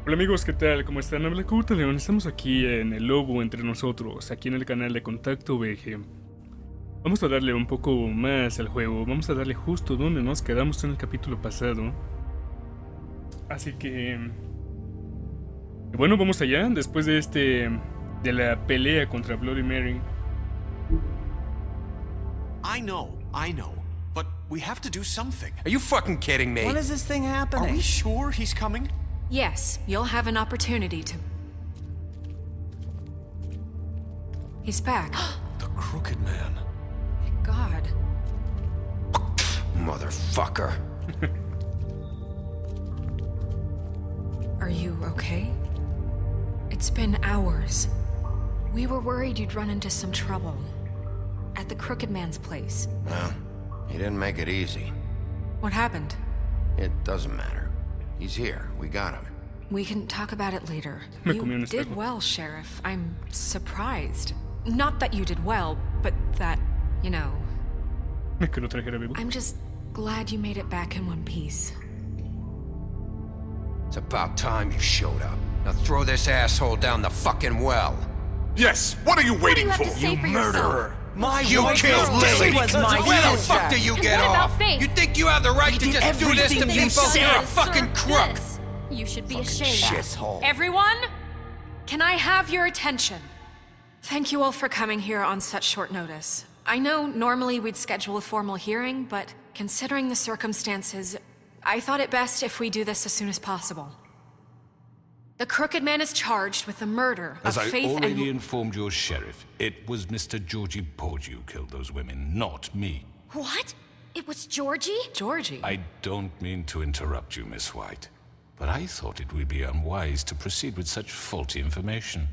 Hola amigos, ¿qué tal? ¿Cómo están? Habla Curta León, estamos aquí en el Lobo entre nosotros, aquí en el canal de Contacto VG. Vamos a darle un poco más al juego, vamos a darle justo donde nos quedamos en el capítulo pasado. Así que... bueno, vamos allá, después de la pelea contra Bloody Mary. I know, but we have to do something. Are you fucking kidding me? When is this thing happening? Are we sure he's coming? Yes, you'll have an opportunity to... He's back. The Crooked Man. My God. Motherfucker. Are you okay? It's been hours. We were worried you'd run into some trouble. At the Crooked Man's place. Well, he didn't make it easy. What happened? It doesn't matter. He's here. We got him. We can talk about it later. Me comí un You did espejo. well, Sheriff. I'm surprised. Not that you did well, but that, you know... Que lo trajera vivo. I'm just glad you made it back in one piece. It's about time you showed up. Now throw this asshole down the fucking well. Yes, what are you waiting for? You Murderer! My You wife killed was Lily! dead because my Where the sister. fuck do you And get what about off? Faith? You think you have the right I to did just do this to everything you people? said. You're a fucking crook! This. You should be ashamed. Shithole. Everyone, can I have your attention? Thank you all for coming here on such short notice. I know normally we'd schedule a formal hearing, but considering the circumstances, I thought it best if we do this as soon as possible. The Crooked Man is charged with the murder As of I Faith already and... informed your sheriff, it was Mr. Georgie Porgy who killed those women, not me. What? It was Georgie? Georgie? I don't mean to interrupt you, Miss White, but I thought it would be unwise to proceed with such faulty information.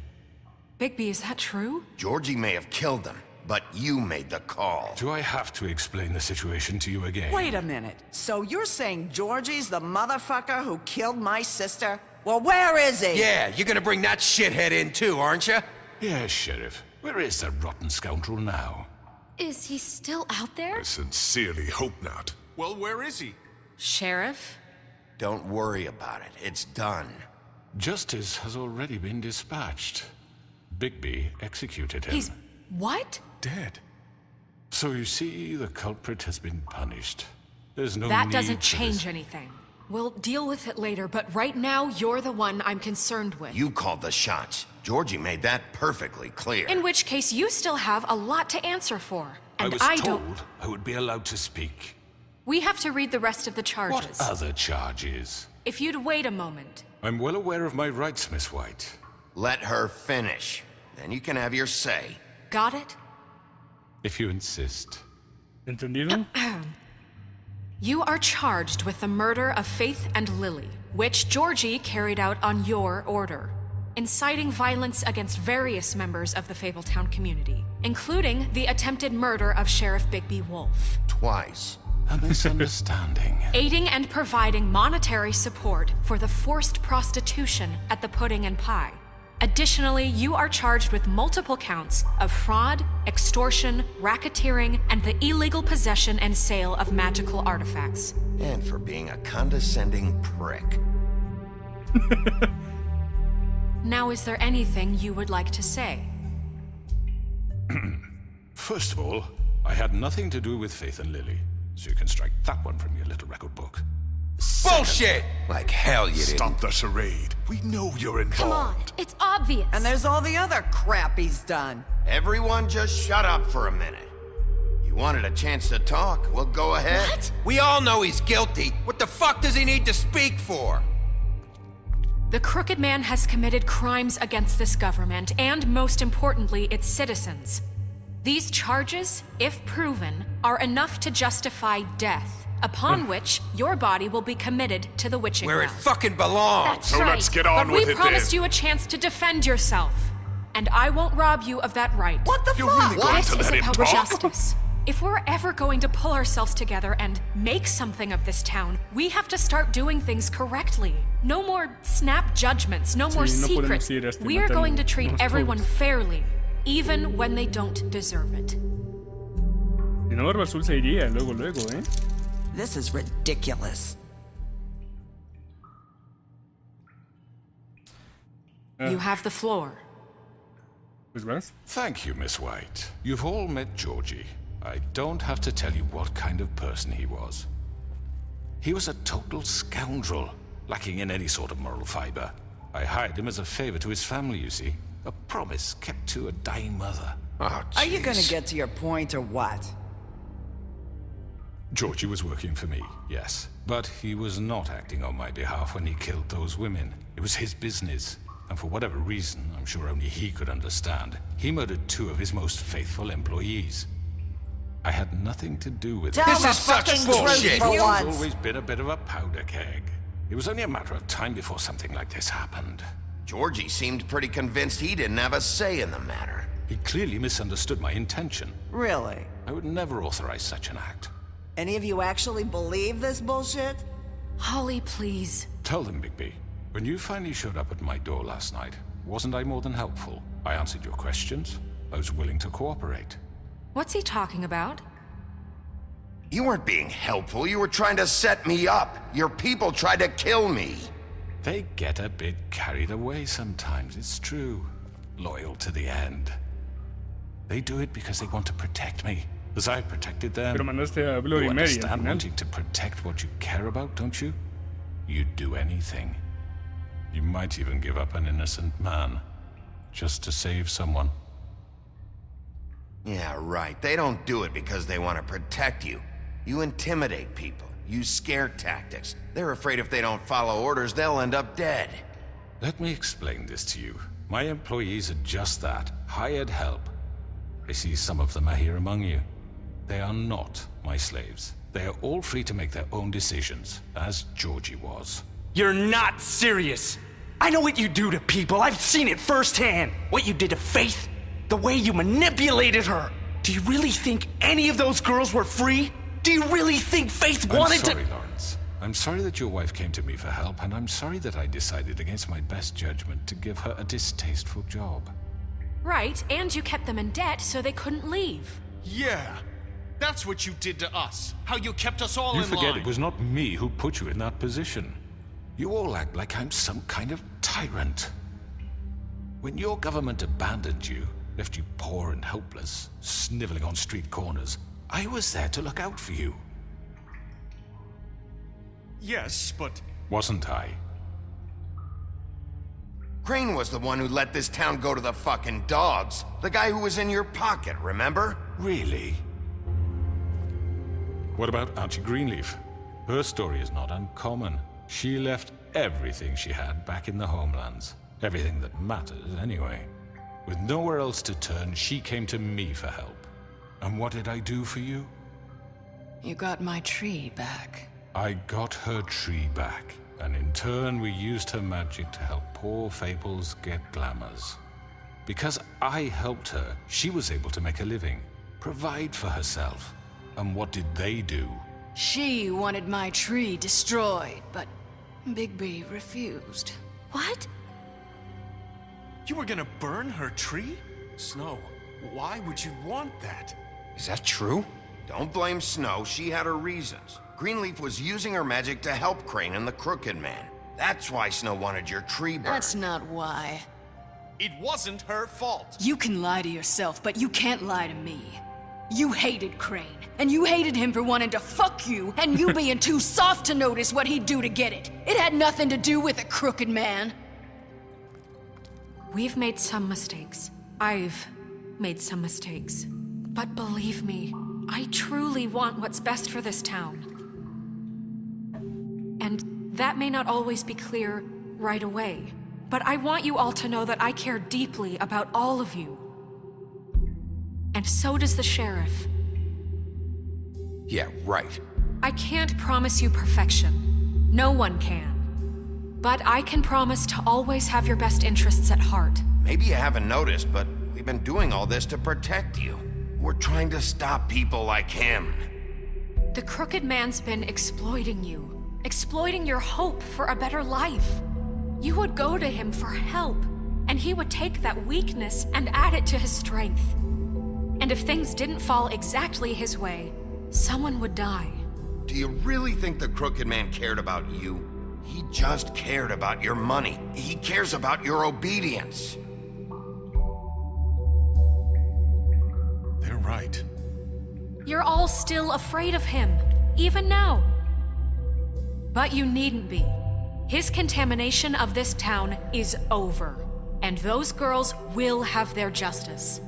Bigby, is that true? Georgie may have killed them, but you made the call. Do I have to explain the situation to you again? Wait a minute. So you're saying Georgie's the motherfucker who killed my sister? Well, where is he? Yeah, you're gonna bring that shithead in too, aren't you? Yes, Sheriff. Where is that rotten scoundrel now? Is he still out there? I sincerely hope not. Well, where is he? Sheriff? Don't worry about it. It's done. Justice has already been dispatched. Bigby executed him. He's... what? Dead. So you see, the culprit has been punished. There's no That need doesn't for change this. anything. We'll deal with it later, but right now, you're the one I'm concerned with. You called the shots. Georgie made that perfectly clear. In which case, you still have a lot to answer for. I And was I told don't... I would be allowed to speak. We have to read the rest of the charges. What other charges? If you'd wait a moment. I'm well aware of my rights, Miss White. Let her finish. Then you can have your say. Got it? If you insist. ¿Entendido? You are charged with the murder of Faith and Lily, which Georgie carried out on your order, inciting violence against various members of the Fabletown community, including the attempted murder of Sheriff Bigby Wolf, Twice. A misunderstanding. aiding and providing monetary support for the forced prostitution at the Pudding and Pie. Additionally, you are charged with multiple counts of fraud, extortion, racketeering, and the illegal possession and sale of magical artifacts. And for being a condescending prick. Now, is there anything you would like to say? First of all, I had nothing to do with Faith and Lily, so you can strike that one from your little record book. Bullshit! Like hell you didn't. Stop the charade. We know you're involved. Come on, it's obvious. And there's all the other crap he's done. Everyone just shut up for a minute. You wanted a chance to talk? Well, go ahead. What? We all know he's guilty. What the fuck does he need to speak for? The Crooked Man has committed crimes against this government and, most importantly, its citizens. These charges, if proven, are enough to justify death, upon which your body will be committed to the witching Where it well. fucking belongs. That's So right. let's get on But with we it promised then. you a chance to defend yourself, and I won't rob you of that right. What the You're fuck? really going This to is let him about talk? justice. If we're ever going to pull ourselves together and make something of this town, we have to start doing things correctly. No more snap judgments, no more no podemos secrets. ir We are matando going to treat unos everyone todos. fairly, even when they don't deserve it. Si no, Barba Azul se iría luego, ¿eh? This is ridiculous. You have the floor. Pues vas. Thank you, Miss White. You've all met Georgie. I don't have to tell you what kind of person he was. He was a total scoundrel, lacking in any sort of moral fiber. I hired him as a favor to his family, you see. A promise kept to a dying mother. Oh, Are you gonna jeez. get to your point or what? Georgie was working for me, yes. But he was not acting on my behalf when he killed those women. It was his business. And for whatever reason, I'm sure only he could understand, he murdered 2 of his most faithful employees. I had nothing to do with it. Tell This the is such fucking bullshit. truth for He's once. always been a bit of a powder keg. It was only a matter of time before something like this happened. Georgie seemed pretty convinced he didn't have a say in the matter. He clearly misunderstood my intention. Really? I would never authorize such an act. Any of you actually believe this bullshit? Holly, please. Tell them, Bigby. When you finally showed up at my door last night, wasn't I more than helpful? I answered your questions. I was willing to cooperate. What's he talking about? You weren't being helpful. You were trying to set me up. Your people tried to kill me. They get a bit carried away sometimes, it's true. Loyal to the end. They do it because they want to protect me, as I protected them. Pero mandaste a Bloody You Mary al understand final. wanting to protect what you care about, don't you? You'd do anything. You might even give up an innocent man, just to save someone. Yeah, right. They don't do it because they want to protect you. You intimidate people, use scare tactics. They're afraid if they don't follow orders, they'll end up dead. Let me explain this to you. My employees are just that, hired help. I see some of them are here among you. They are not my slaves. They are all free to make their own decisions, as Georgie was. You're not serious. I know what you do to people. I've seen it firsthand. What you did to Faith, the way you manipulated her. Do you really think any of those girls were free? Do you really think Faith wanted I'm sorry, to— Lawrence. I'm sorry that your wife came to me for help, and I'm sorry that I decided against my best judgment to give her a distasteful job. Right, and you kept them in debt so they couldn't leave. Yeah. That's what you did to us. How you kept us all You in forget line. it was not me who put you in that position. You all act like I'm some kind of tyrant. When your government abandoned you, left you poor and helpless, sniveling on street corners, I was there to look out for you. Yes, but Wasn't I? Crane was the one who let this town go to the fucking dogs. The guy who was in your pocket, remember? Really? What about Auntie Greenleaf? Her story is not uncommon. She left everything she had back in the homelands. Everything that matters, anyway. With nowhere else to turn, she came to me for help. And what did I do for you? You got my tree back. I got her tree back, and in turn we used her magic to help poor Fables get glamours. Because I helped her, she was able to make a living, provide for herself. And what did they do? She wanted my tree destroyed, but Bigby refused. What? you were gonna burn her tree? Snow, why would you want that? Is that true? Don't blame Snow, she had her reasons. Greenleaf was using her magic to help Crane and the Crooked Man. That's why Snow wanted your tree burned. That's not why. It wasn't her fault. You can lie to yourself, but you can't lie to me. You hated Crane, and you hated him for wanting to fuck you, and you being too soft to notice what he'd do to get it. It had nothing to do with a crooked man. We've made some mistakes. I've made some mistakes. But believe me, I truly want what's best for this town. And that may not always be clear right away, but I want you all to know that I care deeply about all of you. And so does the sheriff. Yeah, right. I can't promise you perfection. No one can. But I can promise to always have your best interests at heart. Maybe you haven't noticed, but we've been doing all this to protect you. We're trying to stop people like him. The Crooked Man's been exploiting you, exploiting your hope for a better life. You would go to him for help, and he would take that weakness and add it to his strength. And if things didn't fall exactly his way, someone would die. Do you really think the Crooked Man cared about you? He just cared about your money. He cares about your obedience. They're right. You're all still afraid of him, even now. But you needn't be. His contamination of this town is over, and those girls will have their justice.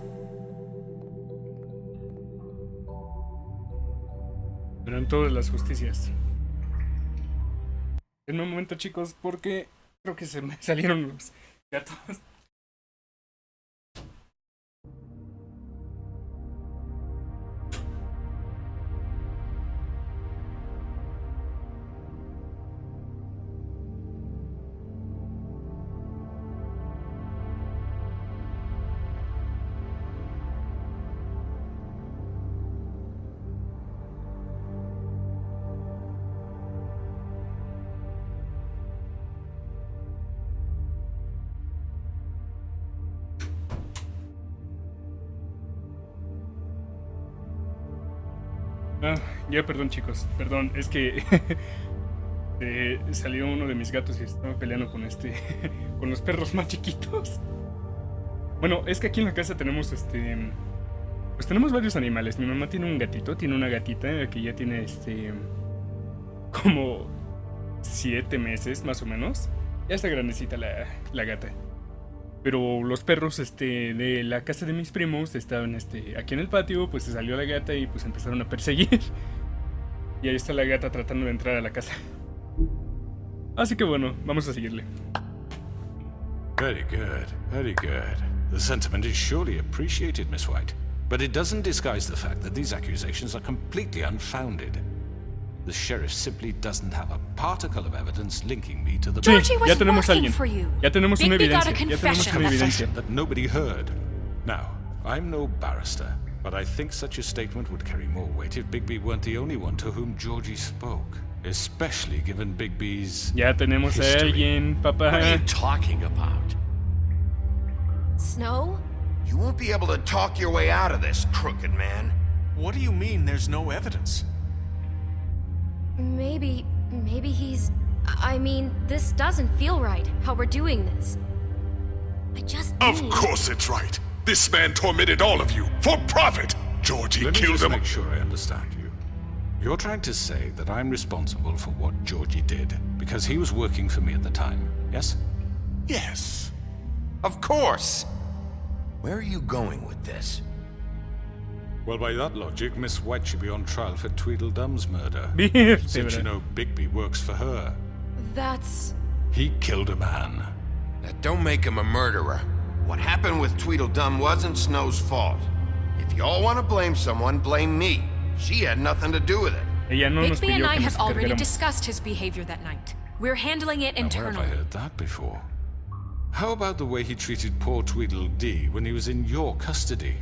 Verán todas las justicias. En un momento, chicos, porque creo que se me salieron los gatos. Ya, perdón, chicos, perdón, es que salió uno de mis gatos y estaba peleando con con los perros más chiquitos. Bueno, es que aquí en la casa tenemos pues tenemos varios animales. Mi mamá tiene un gatito, tiene una gatita que ya tiene como 7 meses más o menos. Ya está grandecita la gata. Pero los perros de la casa de mis primos estaban aquí en el patio, pues se salió la gata y pues empezaron a perseguir. Y ahí está la gata tratando de entrar a la casa. Así que bueno, vamos a seguirle. Very good, very good. The sentiment is surely appreciated, Miss White. But it doesn't disguise the fact that these accusations are completely unfounded. The sheriff simply doesn't have a particle of evidence linking me to the... Georgie was ya tenemos a alguien. working for you. Ya tenemos una Bigby got a evidencia. Ya tenemos confession. una evidencia. That nobody heard. Now, I'm no barrister, but I think such a statement would carry more weight if Bigby weren't the only one to whom Georgie spoke. Especially given Bigby's... Ya tenemos a history. alguien, papá. What are you talking about? Snow? You won't be able to talk your way out of this, crooked man. What do you mean there's no evidence? Maybe he's... I mean, this doesn't feel right, how we're doing this. I just Of need... course it's right. This man tormented all of you for profit. Georgie Let me killed just them. make sure I understand you. You're trying to say that I'm responsible for what Georgie did because he was working for me at the time, yes? Yes. Of course. Where are you going with this? Well, by that logic, Miss White should be on trial for Tweedledum's murder. Since you know Bigby works for her. That's... He killed a man. That don't make him a murderer. What happened with Tweedledum wasn't Snow's fault. If y'all want to blame someone, blame me. She had nothing to do with it. Ella no nos Bigby and pidió I que nos have already encargáramos. discussed his behavior that night. We're handling it Now, where have I internally. heard that before? How about the way he treated poor Tweedledee when he was in your custody?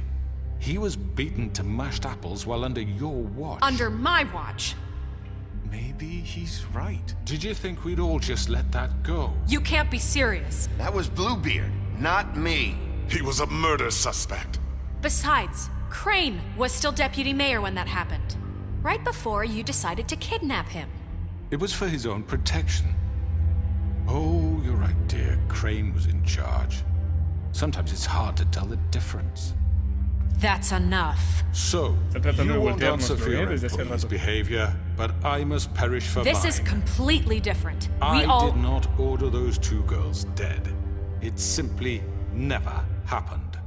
He was beaten to mashed apples while under your watch. Under my watch. Maybe he's right. Did you think we'd all just let that go? You can't be serious. That was Bluebeard, not me. He was a murder suspect. Besides, Crane was still deputy mayor when that happened. Right before you decided to kidnap him. It was for his own protection. Oh, you're right, dear. Crane was in charge. Sometimes it's hard to tell the difference. That's enough. So, Está tratando de you won't answer volteárnoslo, for your desde hace employees' rato. behavior, but I must perish for This mine. is completely different. I We all... did not order those 2 girls dead. It simply never happened.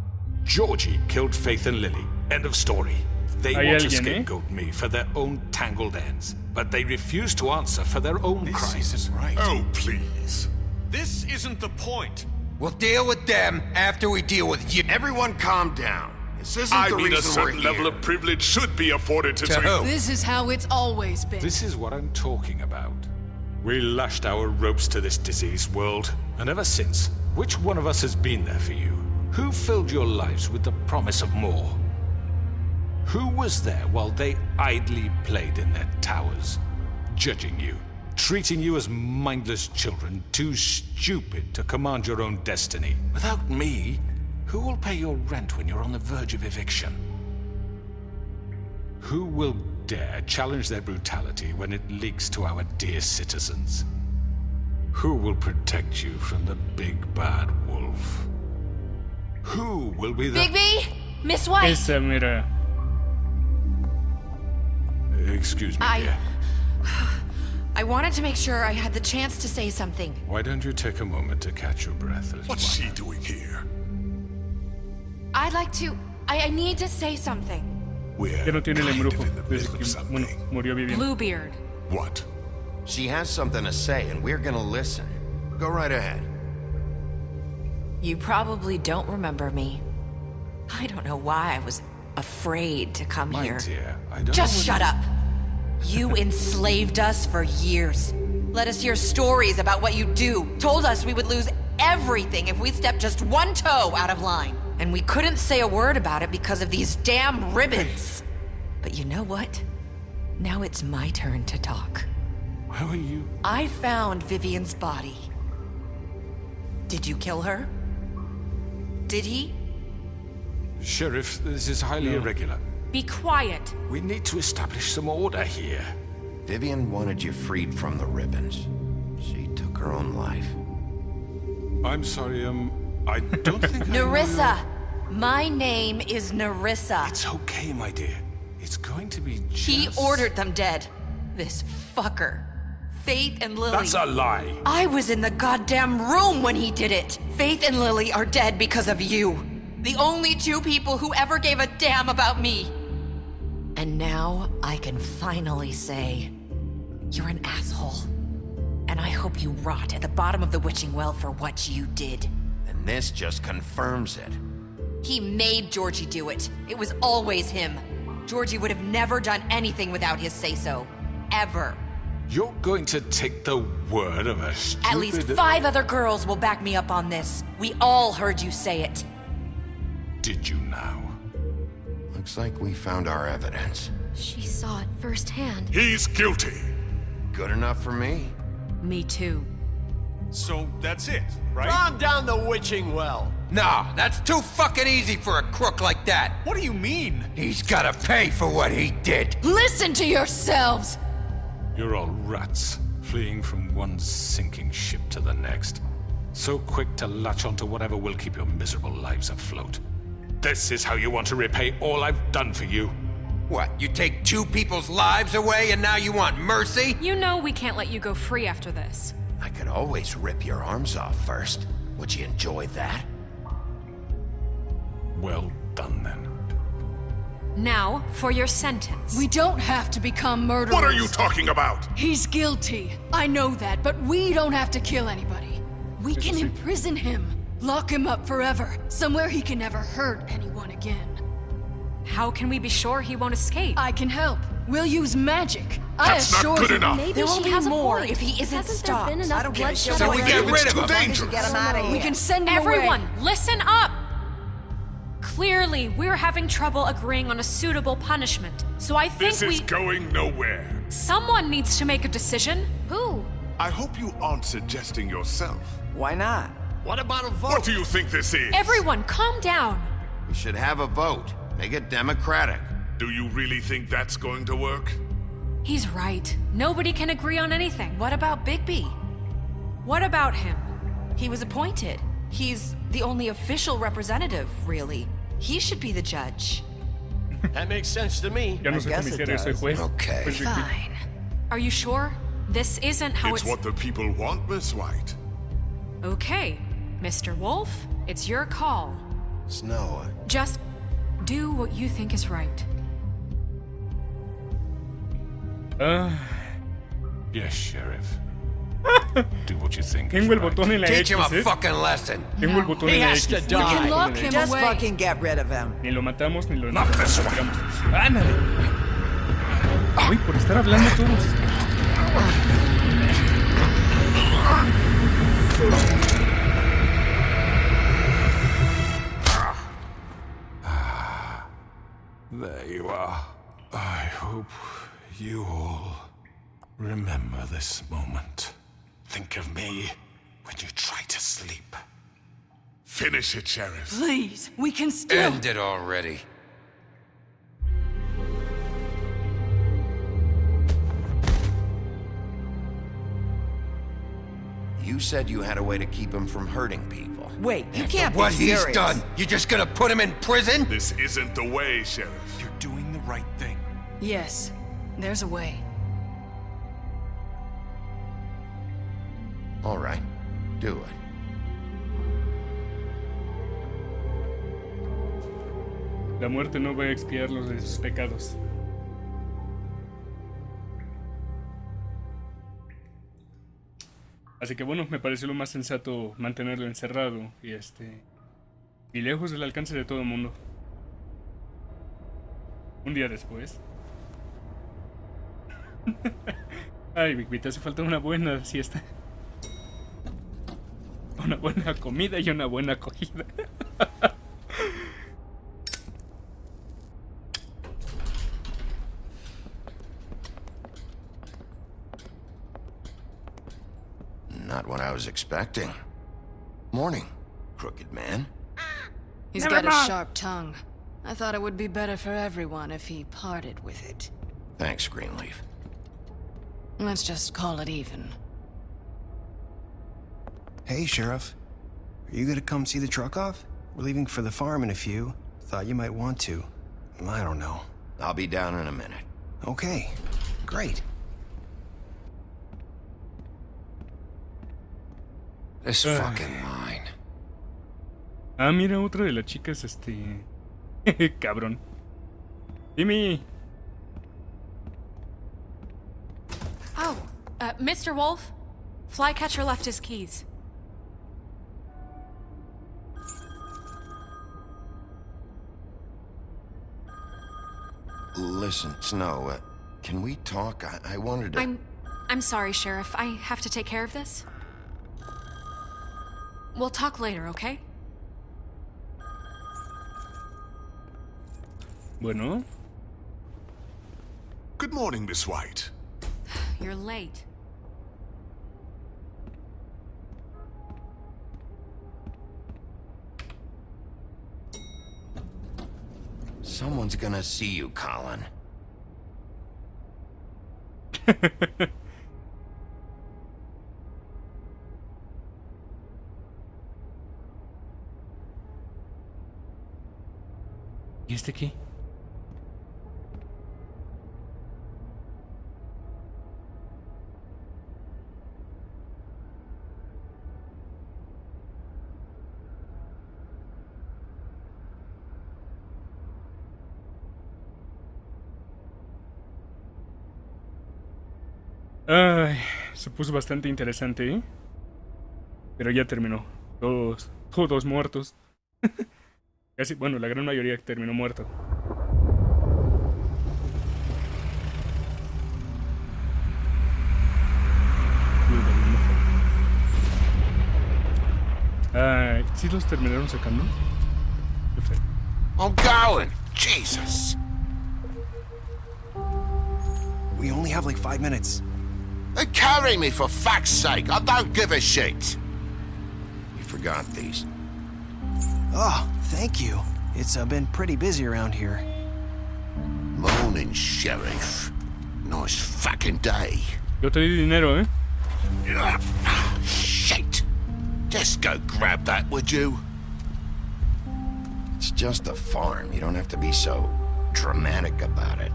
Georgie killed Faith and Lily. End of story. They Hay want to alguien, scapegoat me for their own tangled ends, but they refuse to answer for their own This crimes. isn't right. Oh, please. This isn't the point. We'll deal with them after we deal with you. Everyone calm down. This isn't I the mean, a reason we're certain here. level of privilege should be afforded to... To who? This is how it's always been. This is what I'm talking about. We lashed our ropes to this diseased world, and ever since, which one of us has been there for you? Who filled your lives with the promise of more? Who was there while they idly played in their towers, judging you, treating you as mindless children, too stupid to command your own destiny? Without me, who will pay your rent when you're on the verge of eviction? Who will dare challenge their brutality when it leaks to our dear citizens? Who will protect you from the big bad wolf? Who will be the... Bigby? Miss White? Esa, mira. Excuse me, dear. I wanted to make sure I had the chance to say something. Why don't you take a moment to catch your breath, little What's one? she doing here? I'd like to... I need to say something. We're Ya no tiene el kind embrujo of in the desde middle que, of bueno, something. murió Vivian. Bluebeard. What? She has something to say, and we're gonna listen. Go right ahead. You probably don't remember me. I don't know why I was afraid to come My here. dear, I don't Just know shut up. You enslaved us for years. Let us hear stories about what you do. Told us we would lose everything if we stepped just one toe out of line. And we couldn't say a word about it because of these damn ribbons. But you know what? Now it's my turn to talk. How are you? I found Vivian's body. Did you kill her? Did he? Sheriff, this is highly irregular. Be quiet. We need to establish some order here. Vivian wanted you freed from the ribbons. She took her own life. I'm sorry, I don't think I know Nerissa! My name is Nerissa. It's okay, my dear. It's going to be just... He ordered them dead. This fucker. Faith and Lily. That's a lie. I was in the goddamn room when he did it. Faith and Lily are dead because of you. The only two people who ever gave a damn about me. And now I can finally say, you're an asshole. And I hope you rot at the bottom of the witching well for what you did. And this just confirms it. He made Georgie do it. It was always him. Georgie would have never done anything without his say-so. Ever. You're going to take the word of a stupid... At least 5 other girls will back me up on this. We all heard you say it. Did you now? Looks like we found our evidence. She saw it firsthand. He's guilty. Good enough for me. Me too. So that's it, right? Calm down the witching well. Nah, that's too fucking easy for a crook like that. What do you mean? He's gotta pay for what he did. Listen to yourselves! You're all rats, fleeing from one sinking ship to the next. So quick to latch onto whatever will keep your miserable lives afloat. This is how you want to repay all I've done for you? What, you take 2 people's lives away and now you want mercy? You know we can't let you go free after this. I could always rip your arms off first. Would you enjoy that? Well done, then. Now, for your sentence. We don't have to become murderers. What are you talking about? He's guilty. I know that, but we don't have to kill anybody. We can imprison him. Lock him up forever. Somewhere he can never hurt anyone again. How can we be sure he won't escape? I can help. We'll use magic. That's not good enough. There Maybe will she be has a more point. if he isn't Hasn't stopped. there been I enough don't give a shit. bloodshed So we get already? rid of him. Too dangerous. Get him out of here. We can send him Everyone, away. listen up! Clearly, we're having trouble agreeing on a suitable punishment. So I think This is going nowhere. someone needs to make a decision. Who? I hope you aren't suggesting yourself. Why not? What about a vote? What do you think this is? Everyone, calm down. We should have a vote. Make it democratic. Do you really think that's going to work? He's right. Nobody can agree on anything. What about Bigby? What about him? He was appointed. He's the only official representative, really. He should be the judge. That makes sense to me. Ya no soy guess it comisario, soy does. juez. Okay. Pues, Fine. Are you sure? This isn't how It's what the people want, Miss White. Okay, Mr. Wolf, it's your call. Snow, Just do what you think is right. Yes, Sheriff. Do what you think is Tengo el right. botón en la Teach him a X, ¿eh? fucking lesson. Tengo el botón He en la has X. to Tengo el die. botón We can lock en la him X. Just away. fucking get rid of him. Ni lo matamos, ni lo Not this one. sacamos. ¡Ándale! Uy, por estar hablando todos. There you are. I hope you all remember this moment. Think of me when you try to sleep. Finish it, Sheriff. Please, we can still... End it already. You said you had a way to keep him from hurting people. Wait, you After can't what be serious. he's done, you just gonna put him in prison? This isn't the way, Sheriff. You're doing the right thing. Yes, there's a way. All right, do it. La muerte no va a expiar los de sus pecados. Así que bueno, me pareció lo más sensato mantenerlo encerrado y lejos del alcance de todo el mundo. Un día después. Ay, Big, te hace falta una buena siesta. Una buena comida y una buena acogida. Not what I was expecting. Morning, crooked man. He's got a sharp tongue. I thought it would be better for everyone if he parted with it. Thanks, Greenleaf. Let's just call it even. Hey, Sheriff. Are you gonna come see the truck off? We're leaving for the farm in a few. Thought you might want to. I don't know. I'll be down in a minute. Okay, great. This fucking line. Ah, mira, otra de las chicas, cabrón. Dime. Oh, Mr. Wolf? Flycatcher left his keys. Listen, Snow, can we talk? I wanted to... I'm sorry, Sheriff. I have to take care of this. We'll talk later, okay? Bueno. Good morning, Miss White. You're late. Someone's gonna see you, Colin. ¿Y este qué? Ay, se puso bastante interesante, ¿eh? Pero ya terminó. Todos muertos. Casi, bueno, la gran mayoría terminó muerto. Ay, ¿sí los terminaron sacando? Qué feo. I'm going! Jesus! We only have like 5 minutes. Carry me, for fuck's sake! I don't give a shit! You forgot these. Oh, thank you. It's been pretty busy around here. Morning, Sheriff. Nice fucking day. Yo te di dinero, ¿eh? Shit! Just go grab that, would you? It's just a farm. You don't have to be so dramatic about it.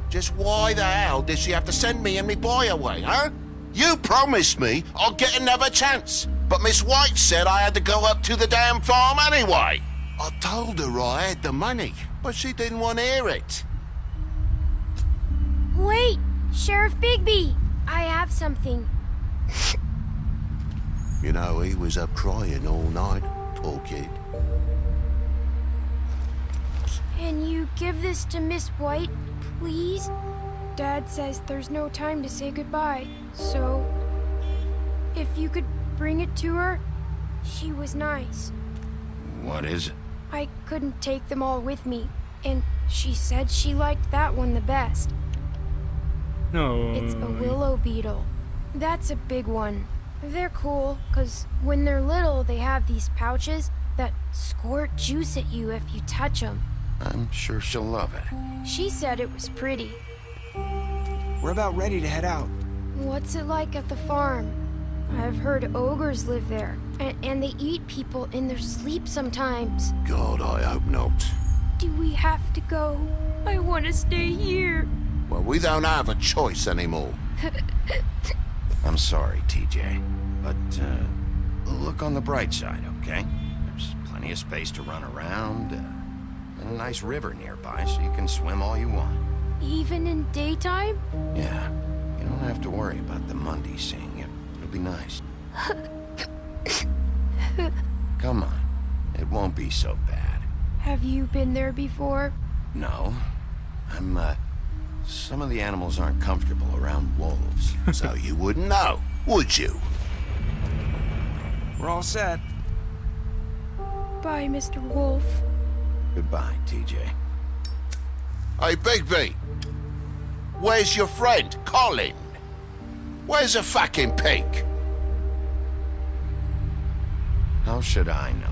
Just why the hell did she have to send me and me boy away, huh? You promised me I'll get another chance. But Miss White said I had to go up to the damn farm anyway. I told her I had the money, but she didn't want to hear it. Wait, Sheriff Bigby, I have something. You know, he was up crying all night, poor kid. Can you give this to Miss White, please? Dad says there's no time to say goodbye, so if you could bring it to her, she was nice. What is it? I couldn't take them all with me, and she said she liked that one the best. No. It's a willow beetle. That's a big one. They're cool, 'cause when they're little, they have these pouches that squirt juice at you if you touch them. I'm sure she'll love it. She said it was pretty. We're about ready to head out. What's it like at the farm? I've heard ogres live there, and they eat people in their sleep sometimes. God, I hope not. Do we have to go? I want to stay here. Well, we don't have a choice anymore. I'm sorry, TJ, but look on the bright side, okay? There's plenty of space to run around, and a nice river nearby, so you can swim all you want. Even in daytime? Yeah, you don't have to worry about the Monday seeing you. It'll be nice. Come on, it won't be so bad. Have you been there before? No, some of the animals aren't comfortable around wolves, so you wouldn't know, would you? We're all set. Bye, Mr. Wolf. Goodbye, TJ. Hey, Bigby! Where's your friend, Colin? Where's the fucking pig? How should I know?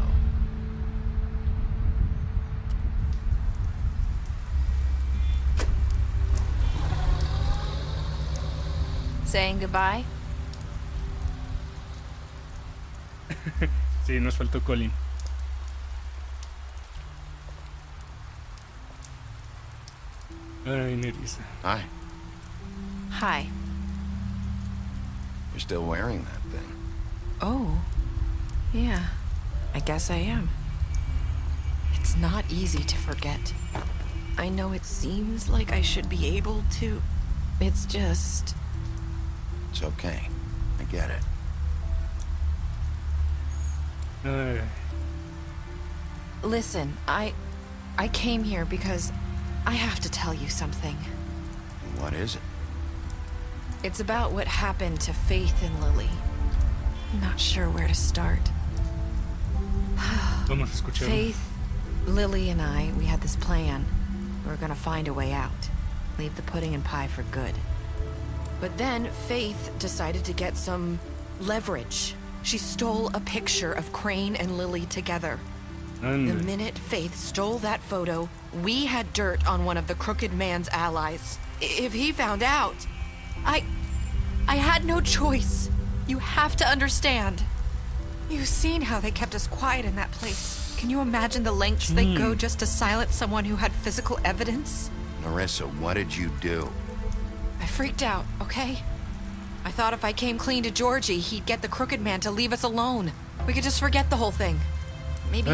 Saying goodbye? Sí, nos faltó Colin. Ay, Nerissa. Hi. Hi. You're still wearing that thing. Oh, yeah, I guess I am. It's not easy to forget. I know it seems like I should be able to. It's just... It's okay. I get it. Listen, I came here because I have to tell you something. What is it? It's about what happened to Faith and Lily. I'm not sure where to start. Vamos a escuchar. Faith, Lily, and I, we had this plan. We were gonna find a way out. Leave the pudding and pie for good. But then Faith decided to get some leverage. She stole a picture of Crane and Lily together. The minute Faith stole that photo, we had dirt on one of the crooked man's allies. If he found out, I had no choice. You have to understand. You've seen how they kept us quiet in that place. Can you imagine the lengths they go just to silence someone who had physical evidence? Nerissa, what did you do? I freaked out, okay? I thought if I came clean to Georgie, he'd get the crooked man to leave us alone. We could just forget the whole thing. Maybe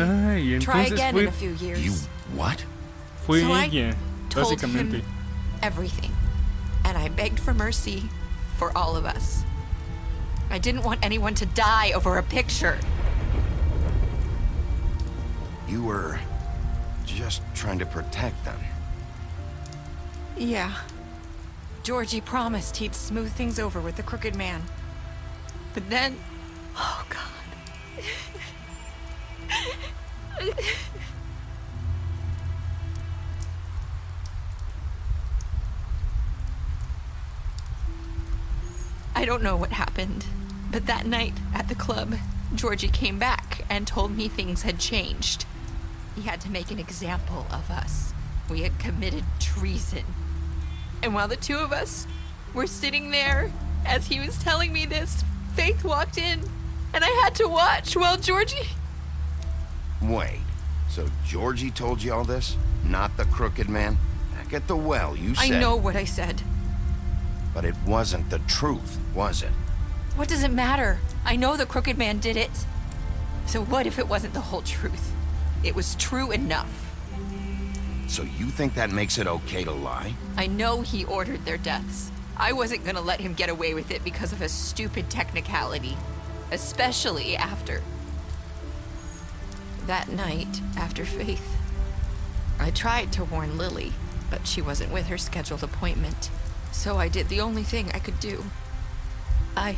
try again in a few years. You what? Fue so ella, I told básicamente. him everything. And I begged for mercy for all of us. I didn't want anyone to die over a picture. You were just trying to protect them. Yeah. Georgie promised he'd smooth things over with the crooked man. But then... Oh, God. I don't know what happened, but that night at the club, Georgie came back and told me things had changed. He had to make an example of us. We had committed treason. And while the two of us were sitting there, as he was telling me this, Faith walked in, and I had to watch while Georgie... Wait, so Georgie told you all this? Not the crooked man? Back at the well, you said... I know what I said. But it wasn't the truth, was it? What does it matter? I know the crooked man did it. So what if it wasn't the whole truth? It was true enough. So you think that makes it okay to lie? I know he ordered their deaths. I wasn't gonna let him get away with it because of a stupid technicality. Especially after... That night, after Faith, I tried to warn Lily, but she wasn't with her scheduled appointment. So I did the only thing I could do. I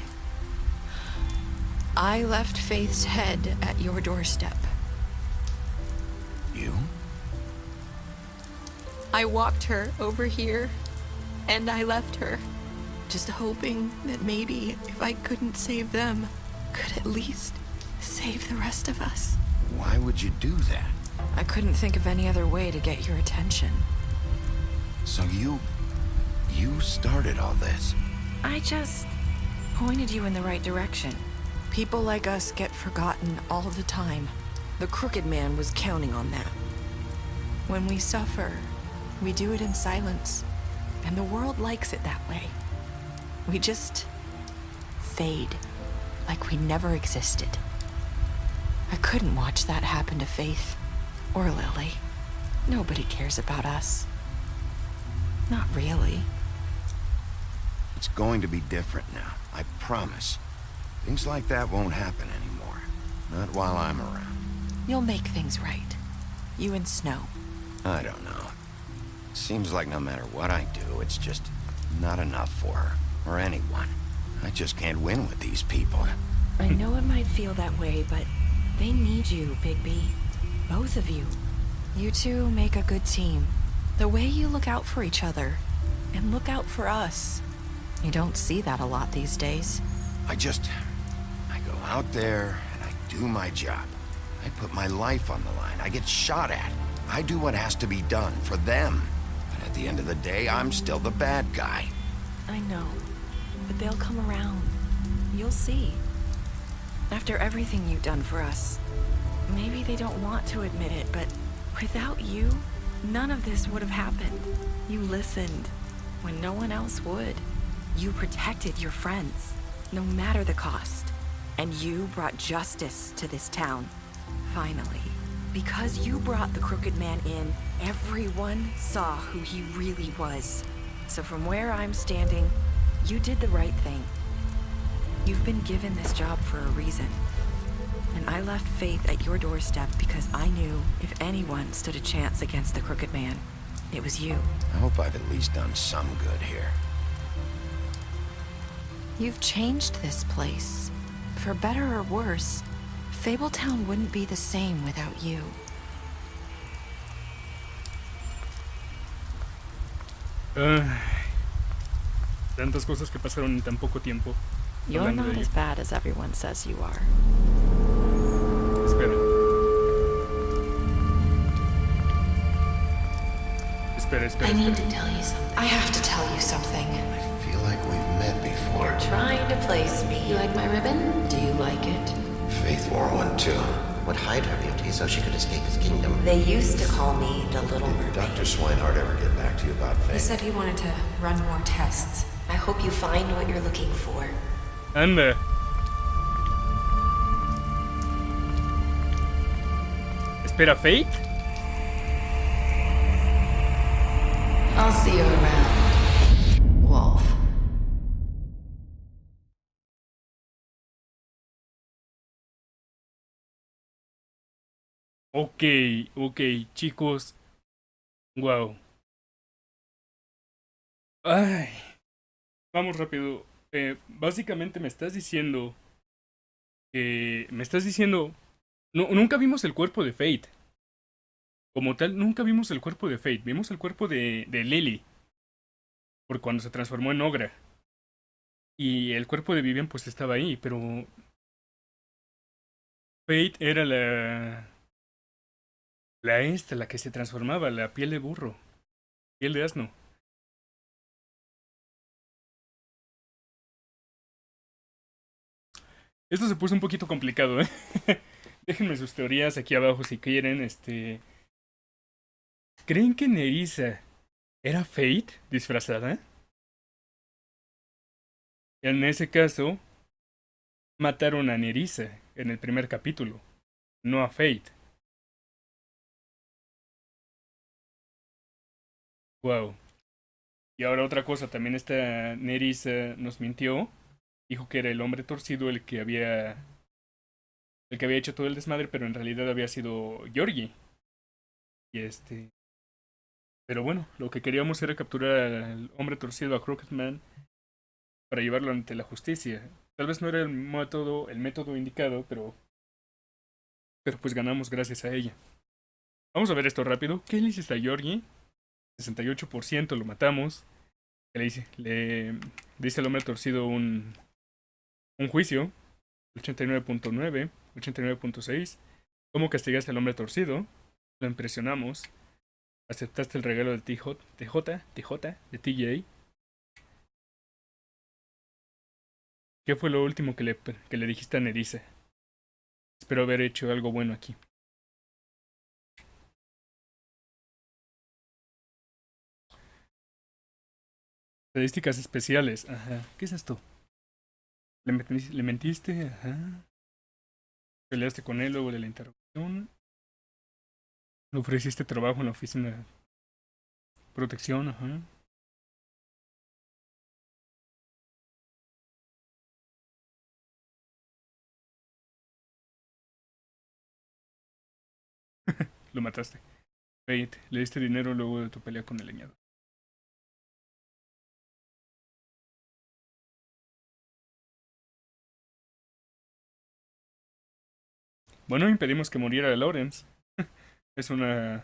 left Faith's head at your doorstep. You? I walked her over here, and I left her, just hoping that maybe if I couldn't save them, could at least save the rest of us. Why would you do that? I couldn't think of any other way to get your attention. So you started all this? I just pointed you in the right direction. People like us get forgotten all the time. The crooked man was counting on that. When we suffer, we do it in silence, and the world likes it that way. We just fade, like we never existed. I couldn't watch that happen to Faith, or Lily. Nobody cares about us. Not really. It's going to be different now, I promise. Things like that won't happen anymore. Not while I'm around. You'll make things right. You and Snow. I don't know. Seems like no matter what I do, it's just not enough for her, or anyone. I just can't win with these people. I know it might feel that way, but they need you, Bigby. Both of you. You two make a good team. The way you look out for each other, and look out for us. You don't see that a lot these days. I go out there, and I do my job. I put my life on the line. I get shot at. I do what has to be done for them. But at the end of the day, I'm still the bad guy. I know, but they'll come around. You'll see. After everything you've done for us. Maybe they don't want to admit it, but without you, none of this would have happened. You listened when no one else would. You protected your friends, no matter the cost. And you brought justice to this town. Finally. Because you brought the crooked man in, everyone saw who he really was. So from where I'm standing, you did the right thing. You've been given this job for a reason. And I left Faith at your doorstep because I knew if anyone stood a chance against the crooked man, it was you. I hope I've at least done some good here. You've changed this place. For better or worse, Fabletown wouldn't be the same without you. Tantas cosas que pasaron en tan poco tiempo. You're not as bad as everyone says you are. Espera. I need to tell you something. I have to tell you something. I feel like we've met before. You're trying to place me. You like my ribbon? Do you like it? Faith wore one too. Would hide her beauty so she could escape his kingdom. They used to call me the Little Mermaid. Did Dr. Swinehart ever get back to you about Faith? He said he wanted to run more tests. I hope you find what you're looking for. Anda. ¿Espera Faith? I'll see you around, Wolf. Ok, chicos. Wow. Ay. Vamos rápido. Básicamente me estás diciendo que... nunca vimos el cuerpo de Faith. Como tal, nunca vimos el cuerpo de Faith. Vimos el cuerpo de Lily. Por cuando se transformó en Ogra. Y el cuerpo de Vivian pues estaba ahí, pero... Faith era la que se transformaba, la piel de burro. Piel de asno. Esto se puso un poquito complicado, ¿eh? Déjenme sus teorías aquí abajo si quieren, ¿Creen que Nerissa era Faith disfrazada? En ese caso, mataron a Nerissa en el primer capítulo, no a Faith. Wow. Y ahora otra cosa, también esta Nerissa nos mintió. Dijo que era el hombre torcido el que había hecho todo el desmadre, pero en realidad había sido Georgie. Y pero bueno, lo que queríamos era capturar al hombre torcido, a Crooked Man, para llevarlo ante la justicia. Tal vez no era el método indicado, pero pues ganamos gracias a ella. Vamos a ver esto rápido. ¿Qué le hiciste a Georgie? 68% lo matamos. ¿Qué le hice? Le dice al hombre torcido un juicio. 89.9, 89.6. ¿Cómo castigaste al hombre torcido? Lo impresionamos. Aceptaste el regalo del TJ, de TJ, de TJ, de TJ. ¿Qué fue lo último que le dijiste a Nerissa? Espero haber hecho algo bueno aquí. Estadísticas especiales. Ajá. ¿Qué es esto? ¿Le mentiste? Ajá. Peleaste con él luego de la interrupción. Le ofreciste trabajo en la oficina de protección. Ajá. Lo mataste. Wait, le diste dinero luego de tu pelea con el leñador. Bueno, impedimos que muriera Lawrence. Es una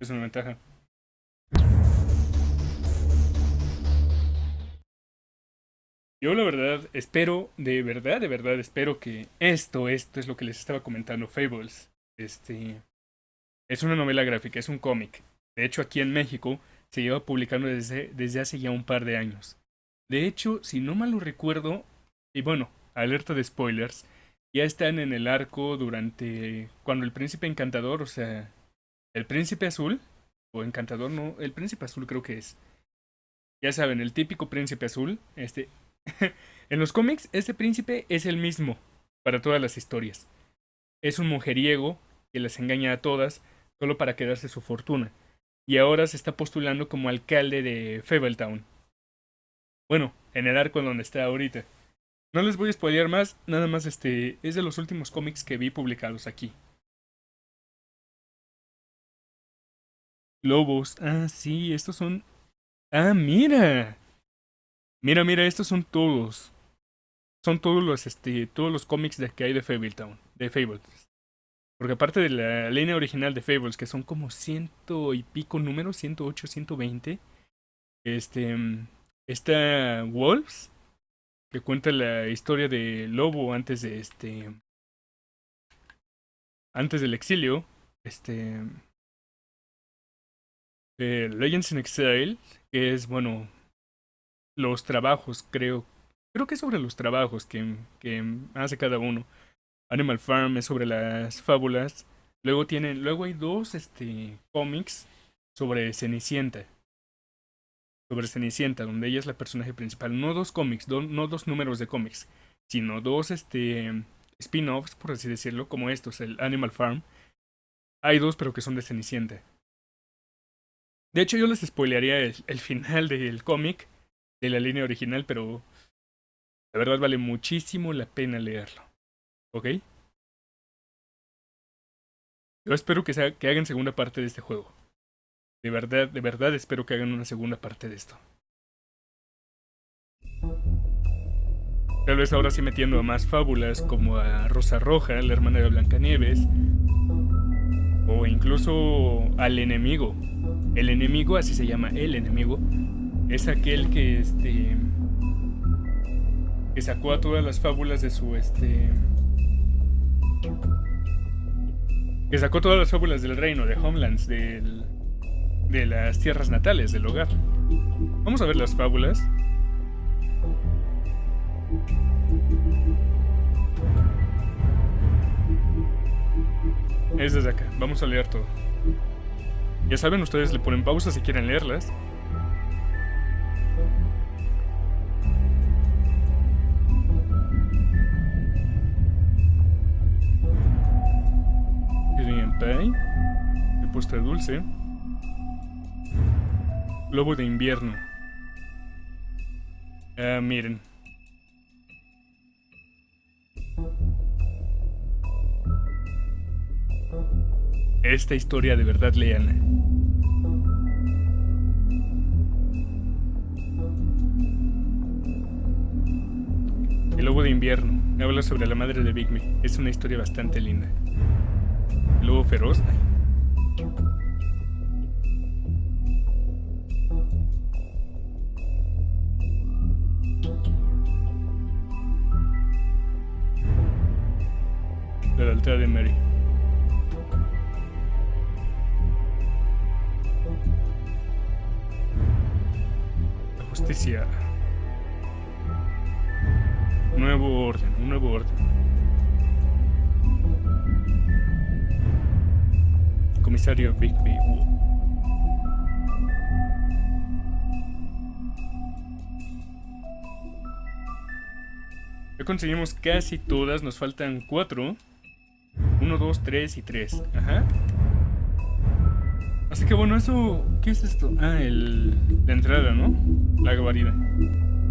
ventaja. Yo la verdad espero, de verdad espero que esto es lo que les estaba comentando, Fables. Es una novela gráfica, es un cómic. De hecho, aquí en México se lleva publicando desde hace ya un par de años. De hecho, si no mal lo recuerdo, y bueno, alerta de spoilers, ya están en el arco durante cuando el príncipe encantador, o sea, el príncipe azul, o encantador, no, el príncipe azul creo que es. Ya saben, el típico príncipe azul, en los cómics, este príncipe es el mismo para todas las historias. Es un mujeriego que las engaña a todas solo para quedarse su fortuna. Y ahora se está postulando como alcalde de Fabletown. Bueno, en el arco donde está ahorita. No les voy a spoilear más, nada más es de los últimos cómics que vi publicados aquí. Lobos, ah sí, estos son... Ah, mira. Mira, estos son todos. Son todos los cómics que hay de Fabletown, de Fables. Porque aparte de la línea original de Fables, que son como 100 y pico números, 108, 120, está Wolves, que cuenta la historia de Lobo antes del exilio, Legends in Exile, que es, bueno, los trabajos, creo que es sobre los trabajos que hace cada uno. Animal Farm es sobre las fábulas. Luego hay dos cómics sobre Cenicienta. Donde ella es la personaje principal. No dos cómics, no dos números de cómics, sino dos spin-offs, por así decirlo, como estos, el Animal Farm. Hay dos, pero que son de Cenicienta. De hecho, yo les spoilearía el final del cómic, de la línea original, pero la verdad vale muchísimo la pena leerlo. ¿Ok? Yo espero que hagan segunda parte de este juego. De verdad espero que hagan una segunda parte de esto. Tal vez ahora sí metiendo a más fábulas, como a Rosa Roja, la hermana de Blancanieves. O incluso al enemigo. El enemigo, así se llama, el enemigo. Es aquel que que sacó a todas las fábulas de su que sacó todas las fábulas del reino, de Homelands, de las tierras natales, del hogar. Vamos a ver las fábulas. Es desde acá, vamos a leer todo. Ya saben, ustedes le ponen pausa si quieren leerlas. El postre dulce. Lobo de invierno. Ah, miren. Esta historia de verdad léanla. El lobo de invierno habla sobre la madre de Bigby. Es una historia bastante linda. El lobo feroz. La lealtad de Mary. justicia. Un nuevo orden. Comisario Bigby. Ya conseguimos casi todas, nos faltan 4. 1, 2, 3 y 3. Ajá. Así que bueno, eso... ¿Qué es esto? Ah, la entrada, ¿no? La guarida.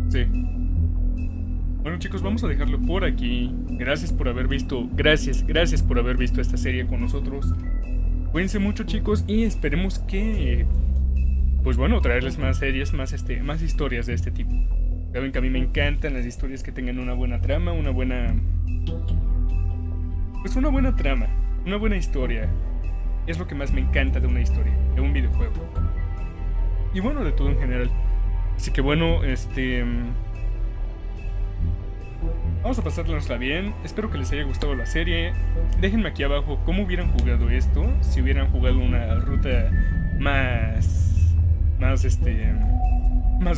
Sí. Bueno chicos, vamos a dejarlo por aquí. Gracias por haber visto... Gracias por haber visto esta serie con nosotros. Cuídense mucho chicos y esperemos que... Pues bueno, traerles más series, más historias de este tipo. Saben que a mí me encantan las historias que tengan una buena trama, una buena trama, una buena historia. Es lo que más me encanta de una historia, de un videojuego. Y bueno, de todo en general. Así que bueno, vamos a pasárnosla bien. Espero que les haya gustado la serie. Déjenme aquí abajo cómo hubieran jugado esto. Si hubieran jugado una ruta más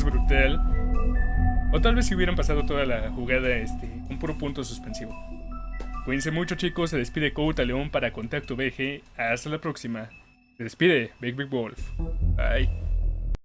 brutal. O tal vez si hubieran pasado toda la jugada con puro punto suspensivo. Cuídense mucho chicos, se despide Couta León para Contacto BG. Hasta la próxima. Se despide Big Wolf. Bye.